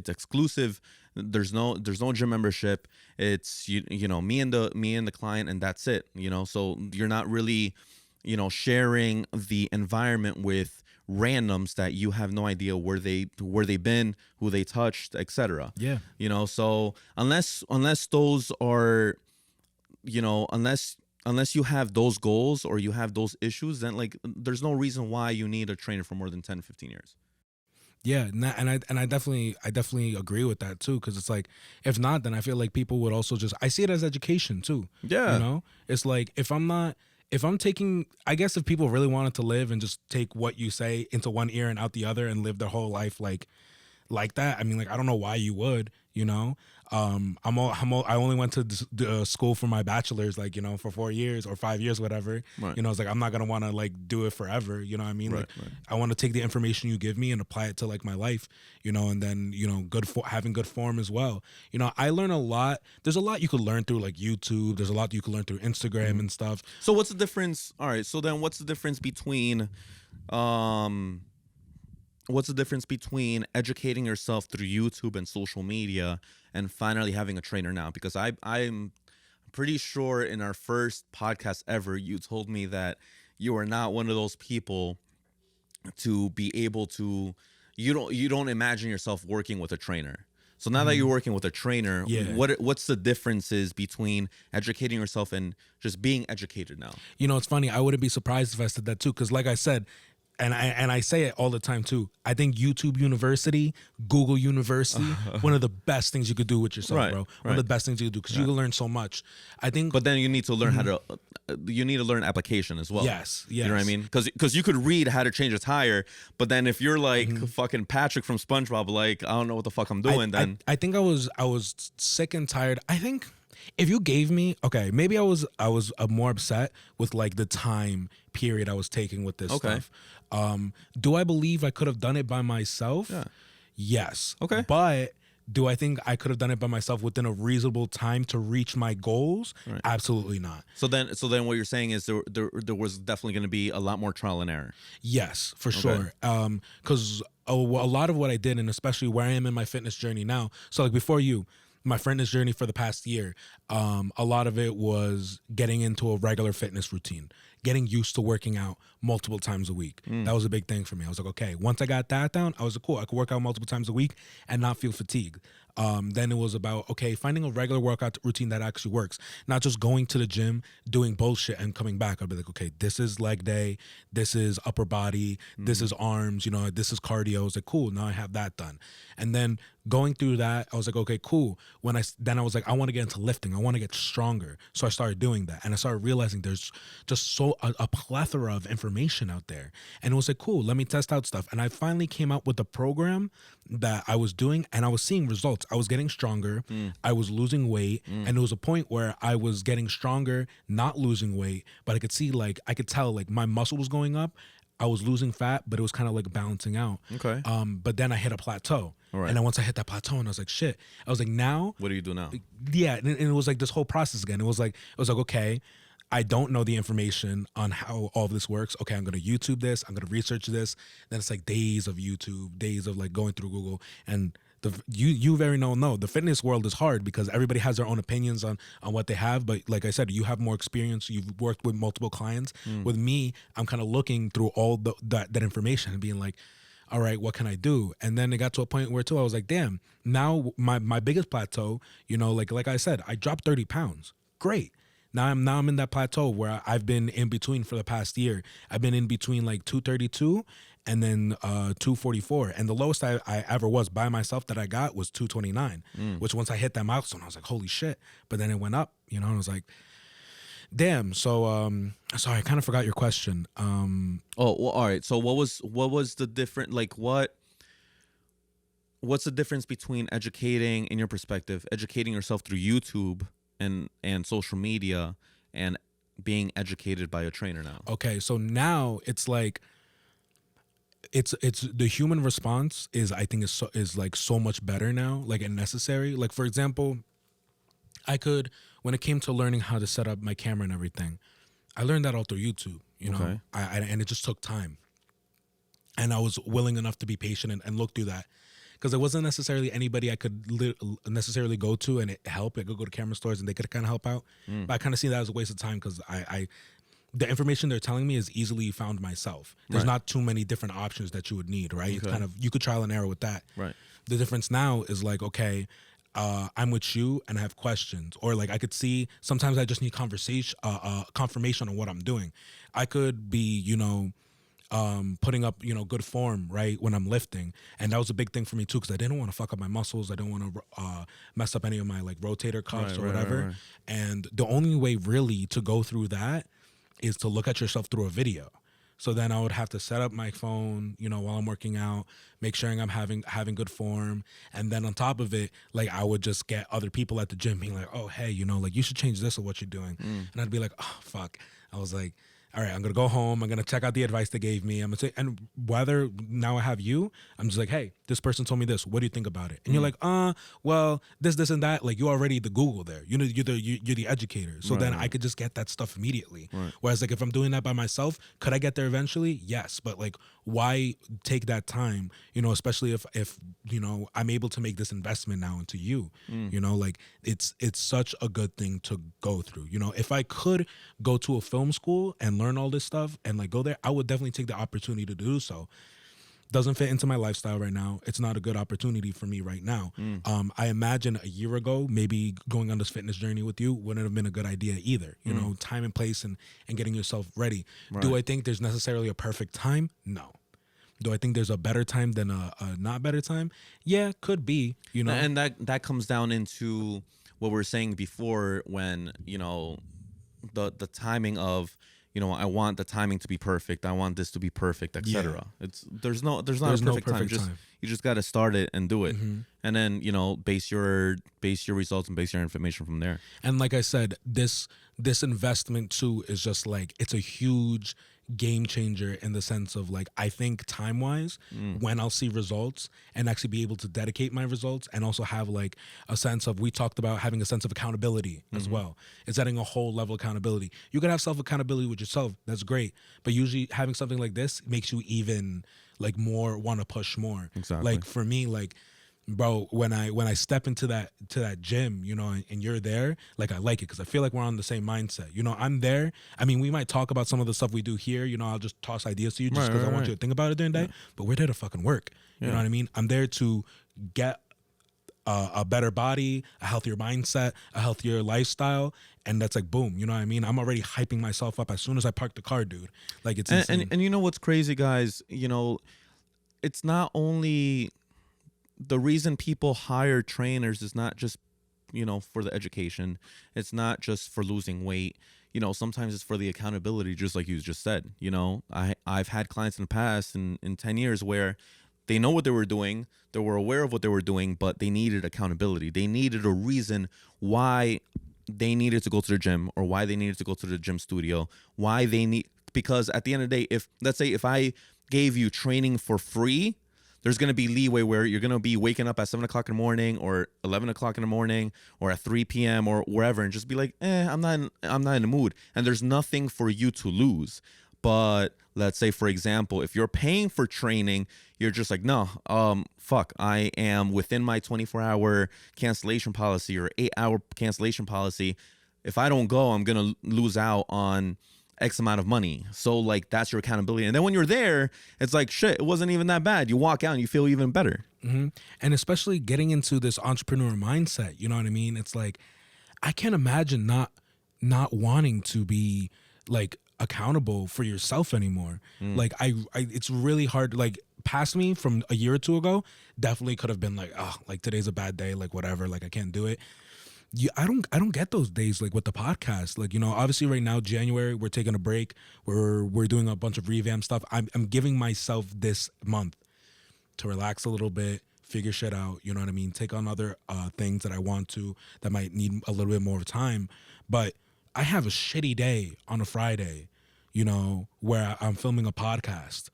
Speaker 1: exclusive. There's no gym membership. It's you know, me and the client, and that's it, you know. So you're not really, you know, sharing the environment with randoms that you have no idea where they've been, who they touched, etc.
Speaker 2: Yeah.
Speaker 1: You know, so unless those are, you know, unless you have those goals or you have those issues, then like there's no reason why you need a trainer for more than 10, 15 years.
Speaker 2: Yeah, and I definitely agree with that too, because it's like, if not, then I feel like people would also just, I see it as education too.
Speaker 1: Yeah.
Speaker 2: You know, it's like if I'm taking, I guess if people really wanted to live and just take what you say into one ear and out the other and live their whole life like that, I mean, like, I don't know why you would, you know. I only went to school for my bachelor's, like, you know, for 4 years or 5 years, whatever.
Speaker 1: Right.
Speaker 2: You know, it's like, I'm not gonna want to like do it forever. You know what I mean?
Speaker 1: Right,
Speaker 2: Like,
Speaker 1: right.
Speaker 2: I want to take the information you give me and apply it to like my life. You know, and then, you know, having good form as well. You know, I learn a lot. There's a lot you could learn through like YouTube. There's a lot you could learn through Instagram and stuff.
Speaker 1: So what's the difference? All right. So then what's the difference between educating yourself through YouTube and social media and finally having a trainer now? Because I'm pretty sure in our first podcast ever, you told me that you are not one of those people to be able to, you don't imagine yourself working with a trainer. So now that you're working with a trainer,
Speaker 2: Yeah.
Speaker 1: what's the differences between educating yourself and just being educated now?
Speaker 2: You know, it's funny. I wouldn't be surprised if I said that too, because like I said, and I say it all the time too, I think YouTube University, Google University, one of the best things you could do with yourself,
Speaker 1: Right,
Speaker 2: bro. One
Speaker 1: right.
Speaker 2: of the best things you could do, because you can learn so much. I think,
Speaker 1: But then you need to learn how to, you need to learn application as well.
Speaker 2: Yes,
Speaker 1: You know what I
Speaker 2: yes.
Speaker 1: mean? Because you could read how to change a tire, but then if you're like fucking Patrick from SpongeBob, like, I don't know what the fuck I'm doing, then.
Speaker 2: I think I was sick and tired. I think if you gave me, okay, maybe I was more upset with like the time period I was taking with this
Speaker 1: Okay.
Speaker 2: stuff. Do I believe I could have done it by myself?
Speaker 1: Yeah.
Speaker 2: Yes.
Speaker 1: Okay.
Speaker 2: But do I think I could have done it by myself within a reasonable time to reach my goals?
Speaker 1: Right.
Speaker 2: Absolutely not.
Speaker 1: So then what you're saying is there was definitely going to be a lot more trial and error.
Speaker 2: Yes, for sure. Because a lot of what I did, and especially where I am in my fitness journey now. So like before you, my fitness journey for the past year, a lot of it was getting into a regular fitness routine, getting used to working out multiple times a week. That was a big thing for me. I was like, okay, once I got that down, I was like, cool, I could work out multiple times a week and not feel fatigued. Then it was about, okay, finding a regular workout routine that actually works, not just going to the gym, doing bullshit and coming back. I'd be like, okay, this is leg day, this is upper body, this is arms, you know, this is cardio. I was like, cool, now I have that done. And then going through that, I was like, okay, cool. Then I was like, I want to get into lifting. I want to get stronger. So I started doing that. And I started realizing there's just a plethora of information out there. And it was like, cool, let me test out stuff. And I finally came out with a program that I was doing, and I was seeing results. I was getting stronger. I was losing weight. And there was a point where I was getting stronger, not losing weight, but I could see, like, I could tell, like, my muscle was going up. I was losing fat, but it was kind of like balancing out.
Speaker 1: Okay.
Speaker 2: But then I hit a plateau.
Speaker 1: All right.
Speaker 2: And then once I hit that plateau, and I was like, shit. I was like, now.
Speaker 1: What do you do now?
Speaker 2: Yeah, and it was like this whole process again. It was like, okay, I don't know the information on how all of this works. Okay, I'm gonna YouTube this. I'm gonna research this. Then it's like days of YouTube, days of like going through Google. And you very know the fitness world is hard because everybody has their own opinions on what they have. But like I said, you have more experience. You've worked with multiple clients. With me, I'm kind of looking through all that information and being like, all right, what can I do? And then it got to a point where too, I was like, damn, now my biggest plateau, you know, like I said, I dropped 30 pounds. Great. Now I'm in that plateau where I've been in between for the past year. I've been in between like 232 and then 244. And the lowest I ever was by myself that I got was 229, which once I hit that milestone, I was like, holy shit. But then it went up, you know, and I was like, damn. So sorry, I kind of forgot your question.
Speaker 1: Oh, well, all right. So what was the different, like, what's the difference between educating, in your perspective, educating yourself through YouTube and social media and being educated by a trainer now?
Speaker 2: Okay, so now it's like it's the human response is, I think, is like so much better now, like, and necessary. Like, for example, I could, when it came to learning how to set up my camera and everything, I learned that all through YouTube, you know.
Speaker 1: Okay.
Speaker 2: And it just took time, and I was willing enough to be patient and look through that. Because there wasn't necessarily anybody I could necessarily go to and help. I could go to camera stores and they could kind of help out. But I kind of see that as a waste of time because the information they're telling me is easily found myself. There's not too many different options that you would need, right? It's kind of, you could trial and error with that.
Speaker 1: Right.
Speaker 2: The difference now is like, okay, I'm with you and I have questions, or like I could see sometimes I just need confirmation on what I'm doing. I could be, you know, putting up, you know, good form, right, when I'm lifting. And that was a big thing for me too, because I didn't want to fuck up my muscles. I didn't want to mess up any of my like rotator cuffs or whatever. Right. And the only way really to go through that is to look at yourself through a video. So then I would have to set up my phone, you know, while I'm working out, make sure I'm having good form. And then on top of it, like, I would just get other people at the gym being like, oh, hey, you know, like, you should change this or what you're doing. And I'd be like, oh, fuck. I was like, all right, I'm going to go home. I'm going to check out the advice they gave me. I'm going to say, and whether now I have you, I'm just like, hey, this person told me this. What do you think about it? And you're like, well, this, and that. Like, you're already the Google there. You know, you're the educator. So then I could just get that stuff immediately. Right. Whereas, like, if I'm doing that by myself, could I get there eventually? Yes. But, like, why take that time, you know, especially if you know, I'm able to make this investment now into you, you know, like, it's such a good thing to go through. You know, if I could go to a film school and learn all this stuff and like go there, I would definitely take the opportunity to do so. Doesn't fit into my lifestyle right now. It's not a good opportunity for me right now. I imagine a year ago, maybe going on this fitness journey with you wouldn't have been a good idea either. You know, time and place and getting yourself ready. Right. Do I think there's necessarily a perfect time? No. Do I think there's a better time than a not better time? Yeah, could be, you know.
Speaker 1: And that comes down into what we were saying before, when, you know, the timing of, you know, I want the timing to be perfect. I want this to be perfect, etc. Yeah. There's not a perfect time. You just got to start it and do it, and then, you know, base your results and base your information from there.
Speaker 2: And like I said, this investment too is just like, it's a huge game changer in the sense of, like, I think time wise, when I'll see results and actually be able to dedicate my results and also have like a sense of, we talked about having a sense of accountability as well. It's adding a whole level of accountability. You can have self accountability with yourself, that's great, but usually having something like this makes you even like more want to push more. Exactly. Like for me, like, bro, when I step into that gym, you know, and you're there, like, I like it because I feel like we're on the same mindset. You know, I'm there. I mean, we might talk about some of the stuff we do here. You know, I'll just toss ideas to you just because I want you to think about it during the day. But we're there to fucking work. You know what I mean? I'm there to get a better body, a healthier mindset, a healthier lifestyle, and that's like, boom. You know what I mean? I'm already hyping myself up as soon as I park the car, dude. Like, it's insane.
Speaker 1: And you know what's crazy, guys? You know, it's not only. The reason people hire trainers is not just for the education. It's not just for losing weight. Sometimes it's for the accountability, just like you just said. I've had clients in the past in 10 years where they know what they were doing, they were aware of what they were doing, but they needed accountability. They needed a reason why they needed to go to the gym, or why they needed to go to the gym studio, because at the end of the day, if I gave you training for free, there's going to be leeway where you're going to be waking up at 7 o'clock in the morning, or 11 o'clock in the morning, or at 3 p.m. or wherever, and just be like, I'm not in the mood. And there's nothing for you to lose. But let's say, for example, if you're paying for training, you're just like, no, fuck, I am within my 24-hour cancellation policy or 8-hour cancellation policy. If I don't go, I'm going to lose out on X amount of money. So like, that's your accountability. And then when you're there, it's like, shit, it wasn't even that bad. You walk out and you feel even better.
Speaker 2: Mm-hmm. And especially getting into this entrepreneur mindset, you know what I mean? It's like, I can't imagine not wanting to be like accountable for yourself anymore. Like I it's really hard. Like, past me from a year or two ago definitely could have been like, oh, like today's a bad day, like whatever, like I can't do it. I don't get those days like with the podcast. Like, obviously right now, January, we're taking a break. We're doing a bunch of revamp stuff. I'm giving myself this month to relax a little bit, figure shit out, you know what I mean? Take on other things that I want to, that might need a little bit more time. But I have a shitty day on a Friday, where I'm filming a podcast.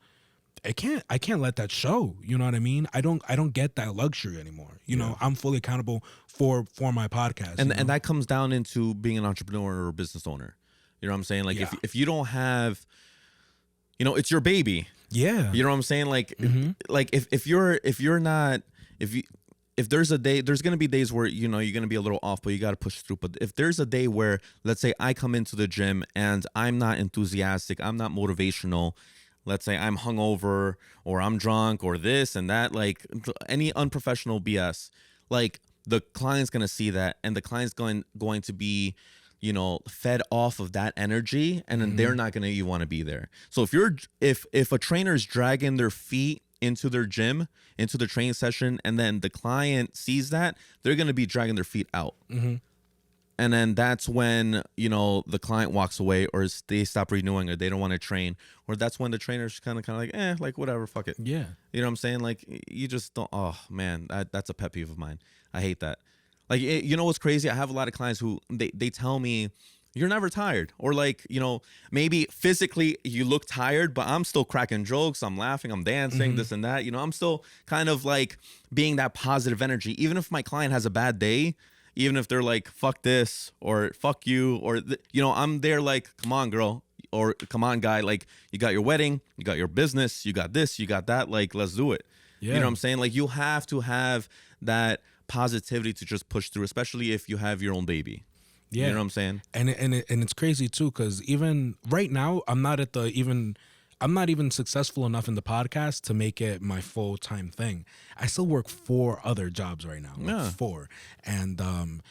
Speaker 2: I can't let that show. You know what I mean? I don't get that luxury anymore. I'm fully accountable for my podcast.
Speaker 1: And that comes down into being an entrepreneur or a business owner. You know what I'm saying? Like, if you don't have, it's your baby.
Speaker 2: Yeah.
Speaker 1: You know what I'm saying? Like, like if there's a day, there's going to be days where, you're going to be a little off, but you got to push through. But if there's a day where, let's say I come into the gym and I'm not enthusiastic, I'm not motivational, let's say I'm hungover or I'm drunk or this and that, like any unprofessional BS, like the client's going to see that, and the client's going to be, fed off of that energy, and then they're not going to even want to be there. So if a trainer's dragging their feet into their gym, into the training session, and then the client sees that, they're going to be dragging their feet out. And then that's when, the client walks away, or they stop renewing, or they don't want to train, or that's when the trainer's kind of like, like whatever, fuck it.
Speaker 2: Yeah.
Speaker 1: You know what I'm saying? Like, you just don't, oh man, that's a pet peeve of mine. I hate that. Like, what's crazy? I have a lot of clients who they tell me, you're never tired, or like, maybe physically you look tired, but I'm still cracking jokes, I'm laughing, I'm dancing, this and that. I'm still kind of like being that positive energy, even if my client has a bad day. Even if they're like, fuck this, or fuck you, or, I'm there like, come on, girl, or come on, guy. Like, you got your wedding, you got your business, you got this, you got that. Like, let's do it. Yeah. You know what I'm saying? Like, you have to have that positivity to just push through, especially if you have your own baby. Yeah. You know what I'm saying?
Speaker 2: And it's crazy too, because even right now, I'm not even successful enough in the podcast to make it my full-time thing. I still work 4 other jobs right now. Like 4. And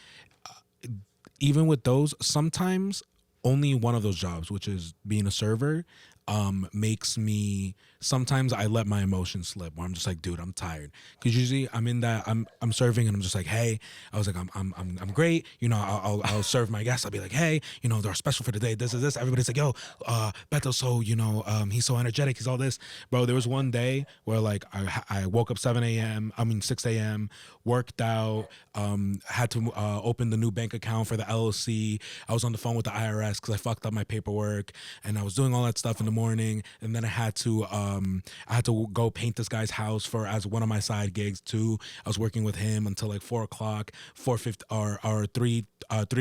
Speaker 2: even with those, sometimes only one of those jobs, which is being a server, makes me, sometimes I let my emotions slip, where I'm just like, dude, I'm tired. Because usually I'm in that, I'm serving, and I'm just like, hey, I was like, I'm great. I'll serve my guests. I'll be like, hey, they're special for today. This is this. Everybody's like, yo, Beto, so, he's so energetic. He's all this. Bro, there was one day where like I woke up 6 a.m., worked out, had to open the new bank account for the LLC. I was on the phone with the IRS because I fucked up my paperwork, and I was doing all that stuff in the morning. And then I had to go paint this guy's house as one of my side gigs too. I was working with him until like 4 o'clock, 4:50 or 3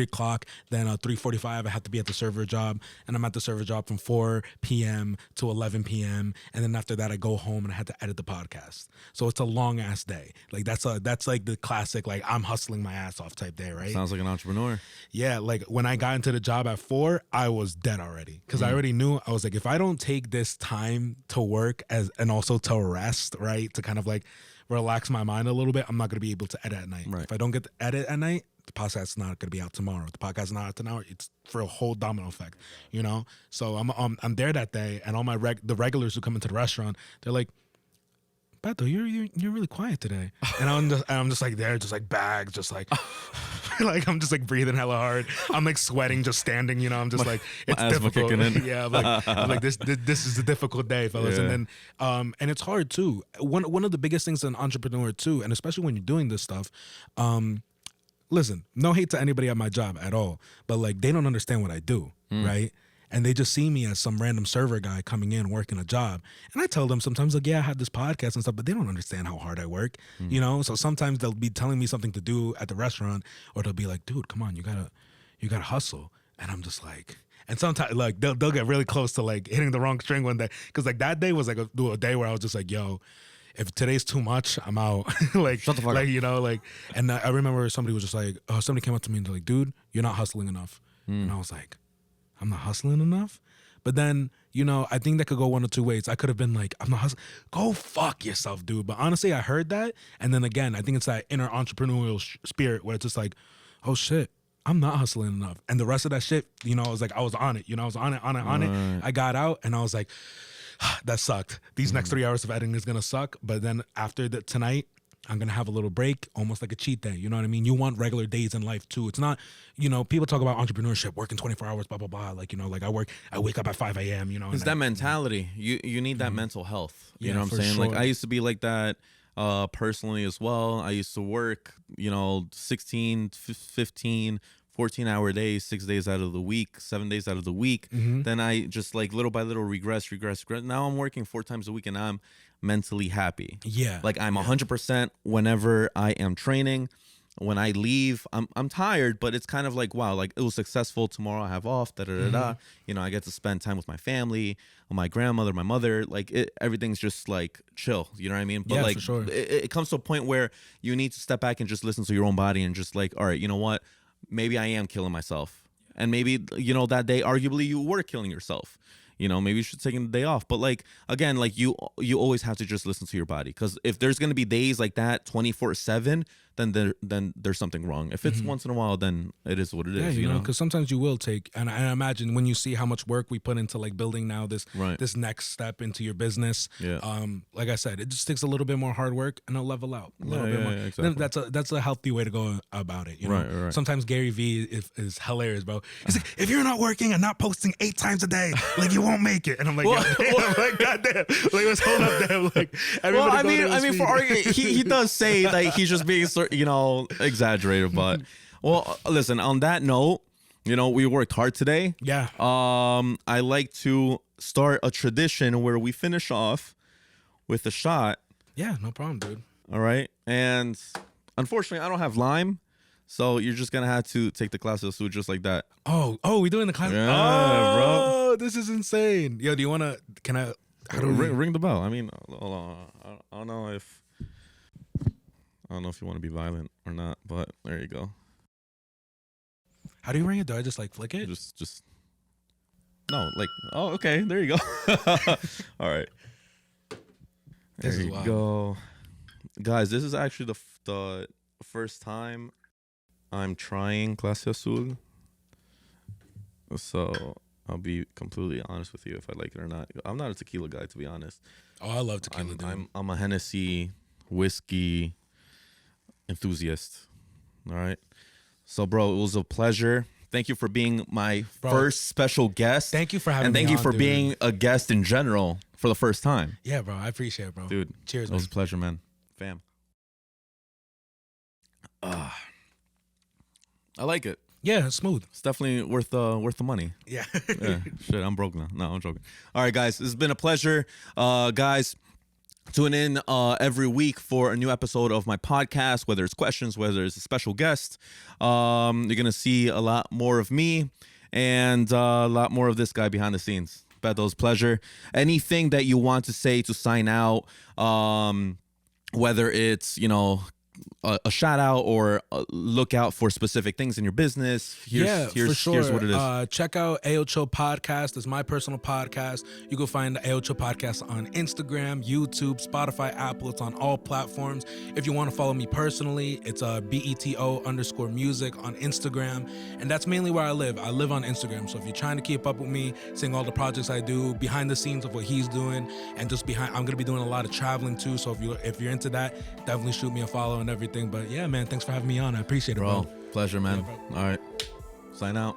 Speaker 2: o'clock. Then 3:45 I had to be at the server job, and I'm at the server job from 4 p.m. to 11 p.m. And then after that I go home and I had to edit the podcast. So it's a long ass day. Like that's like the classic, like I'm hustling my ass off type day, right?
Speaker 1: Sounds like an entrepreneur.
Speaker 2: Yeah, like when I got into the job at 4, I was dead already, because I already knew, I was like, if I don't take this time to work and also to rest, right, to kind of like relax my mind a little bit, I'm not going to be able to edit at night. Right. If I don't get to edit at night, the podcast's not going to be out tomorrow. If the podcast's not out tomorrow, it's for a whole domino effect, So I'm there that day, and all the regulars who come into the restaurant, they're like, Beto, you're really quiet today. And I'm just like there, just like bags, just like Like I'm just like breathing hella hard. I'm like sweating just standing, you know. I'm just like it's
Speaker 1: asthma
Speaker 2: difficult.
Speaker 1: kicking in.
Speaker 2: Yeah, I'm like this is a difficult day, fellas.
Speaker 1: Yeah.
Speaker 2: And then and it's hard too. One of the biggest things as an entrepreneur too, and especially when you're doing this stuff, listen, no hate to anybody at my job at all, but like they don't understand what I do, right? And they just see me as some random server guy coming in working a job. And I tell them sometimes like, yeah, I have this podcast and stuff, but they don't understand how hard I work, you know? So sometimes they'll be telling me something to do at the restaurant, or they'll be like, dude, come on, you gotta hustle. And I'm just like, and sometimes like they'll get really close to like hitting the wrong string one day. Cause like that day was like a day where I was just like, yo, if today's too much, I'm out. Like,
Speaker 1: Shut the fuck
Speaker 2: like,
Speaker 1: up.
Speaker 2: you know, like, and I remember somebody was just like, somebody came up to me and they're like, dude, you're not hustling enough. And I was like, I'm not hustling enough? But then, you know, I think that could go one of two ways. I could have been like, I'm not hustling. Go fuck yourself, dude. But honestly, I heard that. And then again, I think it's that inner entrepreneurial spirit where it's just like, oh shit, I'm not hustling enough. And the rest of that shit, you know, I was like, I was on it. You know, I was on it. I got out and I was like, that sucked. These next 3 hours of editing is going to suck. But then after tonight, I'm going to have a little break, almost like a cheat day. You know what I mean? You want regular days in life too. It's not, you know, people talk about entrepreneurship, working 24 hours, blah, blah, blah. Like, you know, like I wake up at 5 a.m., you know.
Speaker 1: It's that mentality. You need that mental health. You
Speaker 2: Yeah,
Speaker 1: know what I'm
Speaker 2: for
Speaker 1: saying?
Speaker 2: sure.
Speaker 1: Like I used to be like that personally as well. I used to work, you know, 16, 15, 14-hour days, 6 days out of the week, 7 days out of the week. Then I just like little by little regress. Now I'm working 4 times a week and I'm mentally happy.
Speaker 2: Yeah.
Speaker 1: Like I'm 100% whenever I am training. When I leave, I'm tired, but it's kind of like, wow, like it was successful. Tomorrow I have off, You know, I get to spend time with my family, my grandmother, my mother. Like everything's just like chill. You know what I mean? But
Speaker 2: Yeah,
Speaker 1: like
Speaker 2: for sure.
Speaker 1: it comes to a point where you need to step back and just listen to your own body and just like, all right, you know what? Maybe I am killing myself. And maybe, you know, that day, arguably you were killing yourself. You know, maybe you should take a day off. But like, again, like you always have to just listen to your body. Because if there's going to be days like that 24/7, then there's something wrong. If it's once in a while, then it is what it is.
Speaker 2: Yeah,
Speaker 1: you know?
Speaker 2: because sometimes you will take, and I imagine when you see how much work we put into like building now this
Speaker 1: Right.
Speaker 2: this next step into your business,
Speaker 1: Yeah.
Speaker 2: like I said, it just takes a little bit more hard work and it'll level out a little bit more.
Speaker 1: yeah, exactly.
Speaker 2: That's a healthy way to go about it. You know,
Speaker 1: Right.
Speaker 2: sometimes Gary Vee is hilarious, bro. He's like, if you're not working and not posting 8 times a day, like you won't make it. And I'm like, I'm like, goddamn, like let's hold up there. Like,
Speaker 1: Well,
Speaker 2: everybody
Speaker 1: I mean, for argument, he does say that he's just being, you know, exaggerated. But well, listen. On that note, you know, we worked hard today.
Speaker 2: Yeah.
Speaker 1: I like to start a tradition where we finish off with a shot.
Speaker 2: Yeah, no problem, dude.
Speaker 1: All right, and unfortunately, I don't have lime, so you're just gonna have to take the glass of soup just like that.
Speaker 2: Oh, we doing the class?
Speaker 1: Yeah,
Speaker 2: oh, this is insane. Yo, do you wanna? Can I? How do we?
Speaker 1: Ring the bell. I mean, hold on. I don't know if you want to be violent or not, but there you go.
Speaker 2: How do you ring it? Do I just like flick it?
Speaker 1: Just no, like, oh, okay, there you go. All right,
Speaker 2: This
Speaker 1: there
Speaker 2: is
Speaker 1: you
Speaker 2: wild.
Speaker 1: go, guys. This is actually the first time I'm trying Clase Azul, so I'll be completely honest with you if I like it or not. I'm not a tequila guy, to be honest.
Speaker 2: Oh, I love tequila, dude.
Speaker 1: I'm a Hennessy whiskey enthusiast. All right. So, bro, it was a pleasure. Thank you for being my first special guest.
Speaker 2: Thank you for having
Speaker 1: and
Speaker 2: me
Speaker 1: thank you
Speaker 2: on,
Speaker 1: for
Speaker 2: dude.
Speaker 1: being a guest in general for the first time.
Speaker 2: Yeah, bro. I appreciate it, bro.
Speaker 1: Dude,
Speaker 2: Cheers,
Speaker 1: it was
Speaker 2: man.
Speaker 1: a pleasure, man. Fam. I like it.
Speaker 2: Yeah, it's smooth.
Speaker 1: It's definitely worth the money.
Speaker 2: Yeah.
Speaker 1: Yeah, shit, I'm broke now. No, I'm joking. All right, guys, this has been a pleasure. Guys, tune in every week for a new episode of my podcast, whether it's questions, whether it's a special guest. You're going to see a lot more of me and a lot more of this guy behind the scenes. Beto's pleasure. Anything that you want to say to sign out, whether it's, you know, a shout out or look out for specific things in your business. Here's what it is.
Speaker 2: Check out Aocho Podcast. It's my personal podcast. You can find the Aocho Podcast on Instagram, YouTube, Spotify, Apple. It's on all platforms. If you want to follow me personally, it's BETO_music on Instagram. And that's mainly where I live. I live on Instagram. So if you're trying to keep up with me, seeing all the projects I do, behind the scenes of what he's doing, and just I'm going to be doing a lot of traveling too. So if you're into that, definitely shoot me a follow. And and everything. But yeah, man, thanks for having me on. I appreciate it, bro.
Speaker 1: Pleasure, man.
Speaker 2: Yeah, bro.
Speaker 1: All right. Sign out.